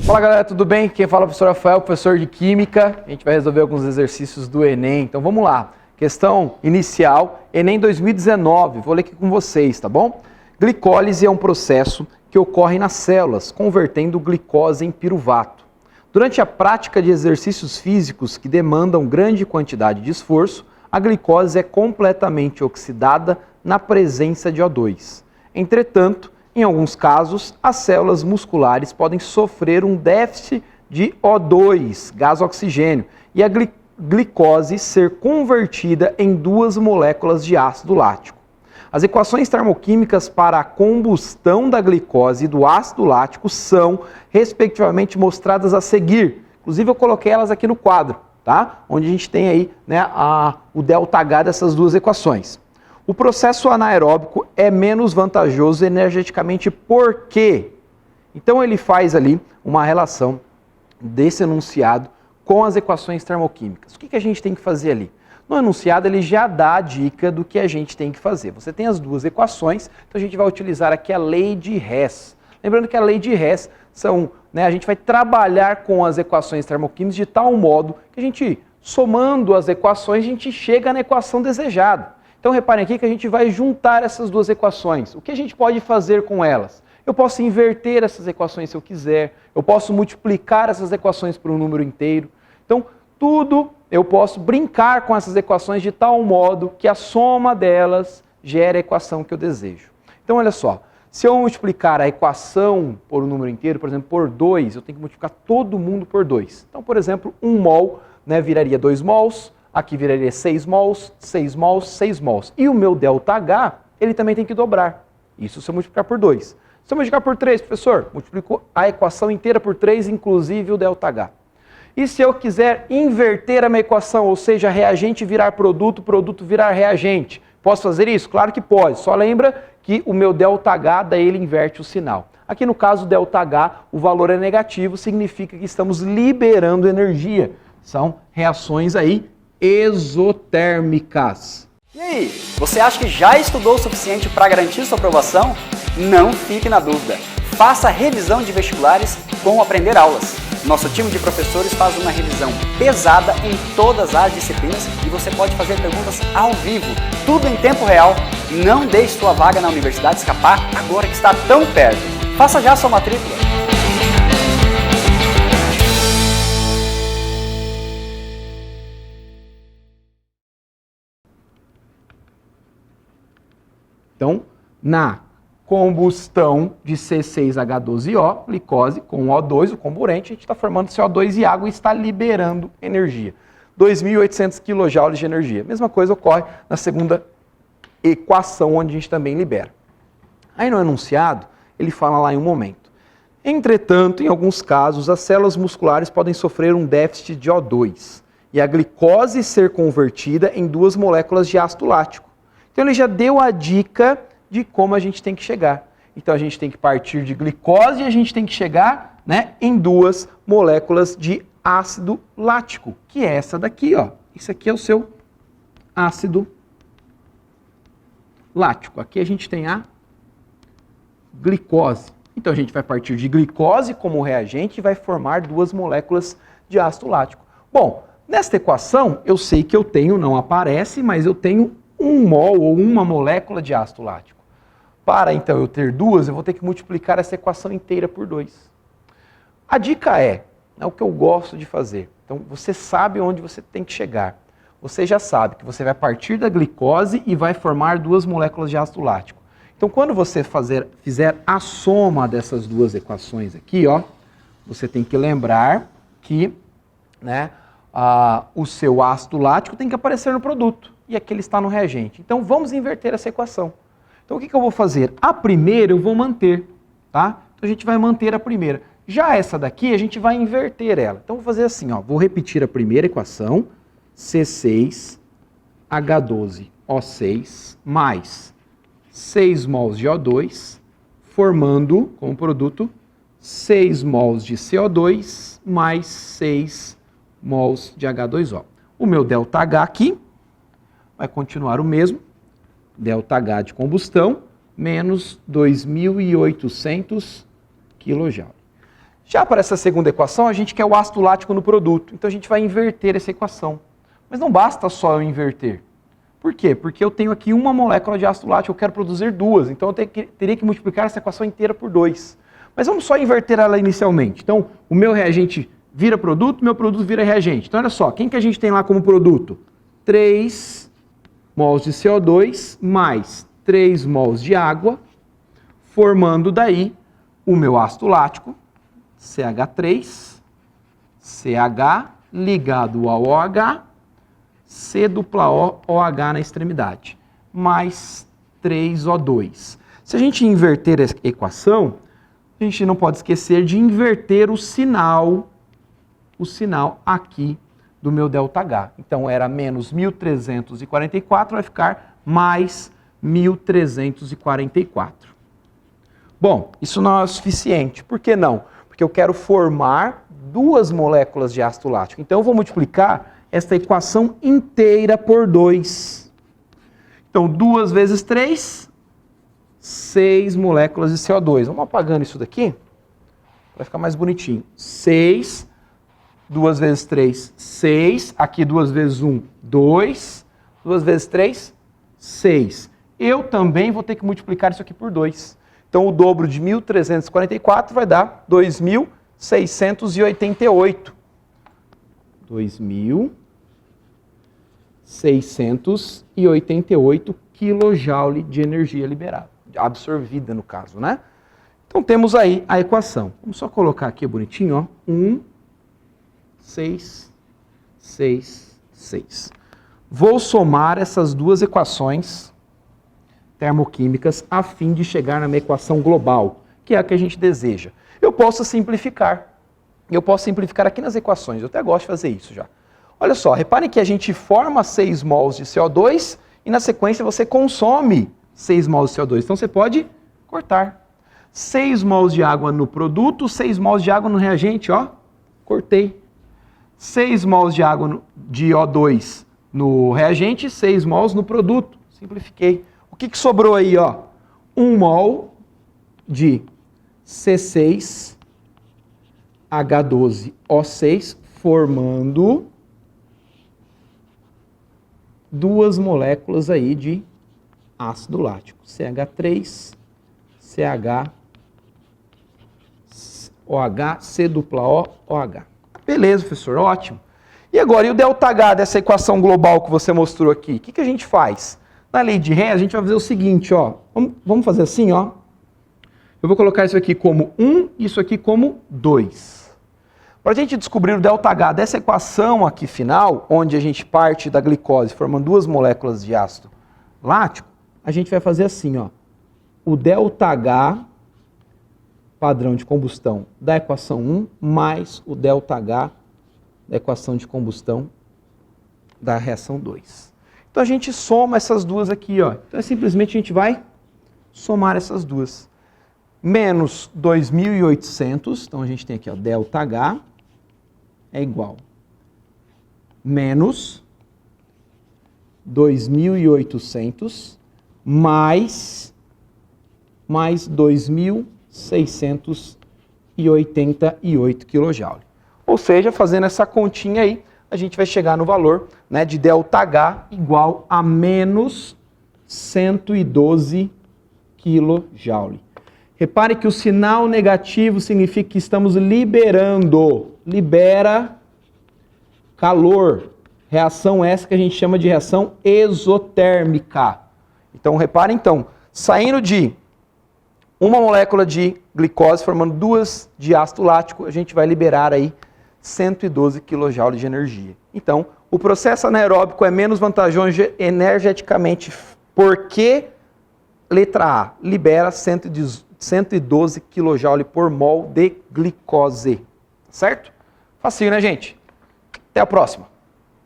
Fala galera, tudo bem? Quem fala é o professor Rafael, professor de Química. A gente vai resolver alguns exercícios do Enem. Então vamos lá. Questão inicial, Enem 2019. Vou ler aqui com vocês, tá bom? Glicólise é um processo que ocorre nas células, convertendo glicose em piruvato. Durante a prática de exercícios físicos que demandam grande quantidade de esforço, a glicose é completamente oxidada na presença de O2. Entretanto, em alguns casos, as células musculares podem sofrer um déficit de O2, gás oxigênio, e a glicose ser convertida em duas moléculas de ácido lático. As equações termoquímicas para a combustão da glicose e do ácido lático são, respectivamente, mostradas a seguir. Inclusive, eu coloquei elas aqui no quadro, tá? Onde a gente tem aí, né, o ΔH dessas duas equações. O processo anaeróbico é menos vantajoso energeticamente por quê? Então ele faz ali uma relação desse enunciado com as equações termoquímicas. O que a gente tem que fazer ali? No enunciado ele já dá a dica do que a gente tem que fazer. Você tem as duas equações, então a gente vai utilizar aqui a lei de Hess. Lembrando que a lei de Hess são, né, a gente vai trabalhar com as equações termoquímicas de tal modo que a gente, somando as equações, a gente chega na equação desejada. Então reparem aqui que a gente vai juntar essas duas equações. O que a gente pode fazer com elas? Eu posso inverter essas equações se eu quiser, eu posso multiplicar essas equações por um número inteiro. Então, tudo eu posso brincar com essas equações de tal modo que a soma delas gere a equação que eu desejo. Então, olha só, se eu multiplicar a equação por um número inteiro, por exemplo, por 2, eu tenho que multiplicar todo mundo por 2. Então, por exemplo, 1 mol, né, viraria 2 mols, aqui viraria 6 mols, 6 mols, 6 mols. E o meu ΔH, ele também tem que dobrar. Isso se eu multiplicar por 2. Se eu multiplicar por 3, professor, multiplico a equação inteira por 3, inclusive o ΔH. E se eu quiser inverter a minha equação, ou seja, reagente virar produto, produto virar reagente, posso fazer isso? Claro que pode. Só lembra que o meu ΔH, daí ele inverte o sinal. Aqui no caso, ΔH, o valor é negativo, significa que estamos liberando energia. São reações aí exotérmicas. E aí, você acha que já estudou o suficiente para garantir sua aprovação? Não fique na dúvida. Faça a revisão de vestibulares com o Aprender Aulas. Nosso time de professores faz uma revisão pesada em todas as disciplinas e você pode fazer perguntas ao vivo, tudo em tempo real. Não deixe sua vaga na universidade escapar agora que está tão perto. Faça já sua matrícula. Então, na combustão de C6H12O, glicose com O2, o comburente, a gente está formando CO2 e água e está liberando energia. 2.800 kJ de energia. Mesma coisa ocorre na segunda equação, onde a gente também libera. Aí no enunciado, ele fala lá em um momento. Entretanto, em alguns casos, as células musculares podem sofrer um déficit de O2 e a glicose ser convertida em duas moléculas de ácido lático. Então ele já deu a dica de como a gente tem que chegar. Então a gente tem que partir de glicose e a gente tem que chegar, né, em duas moléculas de ácido lático, que é essa daqui, ó. Isso aqui é o seu ácido lático. Aqui a gente tem a glicose. Então a gente vai partir de glicose como reagente e vai formar duas moléculas de ácido lático. Bom, nesta equação eu sei que eu tenho, não aparece, mas eu tenho 1 mol ou uma molécula de ácido lático. Para então eu ter duas, eu vou ter que multiplicar essa equação inteira por 2. A dica é o que eu gosto de fazer. Então você sabe onde você tem que chegar. Você já sabe que você vai partir da glicose e vai formar duas moléculas de ácido lático. Então quando você fizer a soma dessas duas equações aqui, ó, você tem que lembrar que, né, o seu ácido lático tem que aparecer no produto. E aqui ele está no reagente. Então vamos inverter essa equação. Então o que eu vou fazer? A primeira eu vou manter, tá? Então a gente vai manter a primeira. Já essa daqui a gente vai inverter ela. Então vou fazer assim, ó, vou repetir a primeira equação, C6H12O6 mais 6 mols de O2, formando como produto 6 mols de CO2 mais 6 mols de H2O. O meu ΔH aqui vai continuar o mesmo, ΔH de combustão, menos 2.800 kJ. Já para essa segunda equação, a gente quer o ácido lático no produto. Então a gente vai inverter essa equação. Mas não basta só eu inverter. Por quê? Porque eu tenho aqui uma molécula de ácido lático, eu quero produzir duas. Então eu teria que multiplicar essa equação inteira por 2. Mas vamos só inverter ela inicialmente. Então o meu reagente vira produto, meu produto vira reagente. Então olha só, quem que a gente tem lá como produto? 3 mols de CO2 mais 3 mols de água, formando daí o meu ácido lático, CH3, CH ligado ao OH, C dupla O, OH na extremidade, mais 3O2. Se a gente inverter a equação, a gente não pode esquecer de inverter o sinal aqui do meu ΔH. Então era menos 1.344, vai ficar mais 1.344. Bom, isso não é o suficiente. Por que não? Porque eu quero formar duas moléculas de ácido lático. Então eu vou multiplicar esta equação inteira por 2. Então 2 vezes 3, 6 moléculas de CO2. Vamos apagando isso daqui, para ficar mais bonitinho. 6, 2 vezes 3, 6. Aqui 2 vezes 1, 2. 2 vezes 3, 6. Eu também vou ter que multiplicar isso aqui por 2. Então o dobro de 1.344 vai dar 2.688. 2.688 kJ de energia liberada, absorvida no caso, né? Então temos aí a equação. Vamos só colocar aqui bonitinho, ó. 1, 6, 6, 6. Vou somar essas duas equações termoquímicas a fim de chegar na minha equação global, que é a que a gente deseja. Eu posso simplificar. Eu posso simplificar aqui nas equações. Eu até gosto de fazer isso já. Olha só, reparem que a gente forma 6 mols de CO2 e na sequência você consome 6 mols de CO2. Então você pode cortar. 6 mols de água no produto, 6 mols de água no reagente, ó. Cortei. 6 mols de água de O2 no reagente, 6 mols no produto. Simplifiquei. O que sobrou aí, ó? 1 mol de C6H12O6, formando duas moléculas aí de ácido lático. CH3, CH, OH, C dupla O, OH. Beleza, professor, ótimo. E agora, e o ΔH dessa equação global que você mostrou aqui? O que a gente faz? Na lei de Henry, a gente vai fazer o seguinte, ó. Vamos fazer assim, ó. Eu vou colocar isso aqui como 1 e isso aqui como 2. Para a gente descobrir o ΔH dessa equação aqui final, onde a gente parte da glicose formando duas moléculas de ácido lático, a gente vai fazer assim, ó. O ΔH padrão de combustão da equação 1 mais o ΔH da equação de combustão da reação 2. Então a gente soma essas duas aqui, ó. Então simplesmente a gente vai somar essas duas. Menos 2.800, então a gente tem aqui, ó, ΔH é igual menos 2.800 mais 2.688 kJ. Ou seja, fazendo essa continha aí, a gente vai chegar no valor, né, de ΔH igual a menos 112 kJ. Repare que o sinal negativo significa que estamos liberando, libera calor. Reação essa que a gente chama de reação exotérmica. Então, reparem então, saindo de uma molécula de glicose formando duas de ácido lático, a gente vai liberar aí 112 kJ de energia. Então, o processo anaeróbico é menos vantajoso energeticamente porque, letra A, libera 112 kJ por mol de glicose. Certo? Facinho, né, gente? Até a próxima.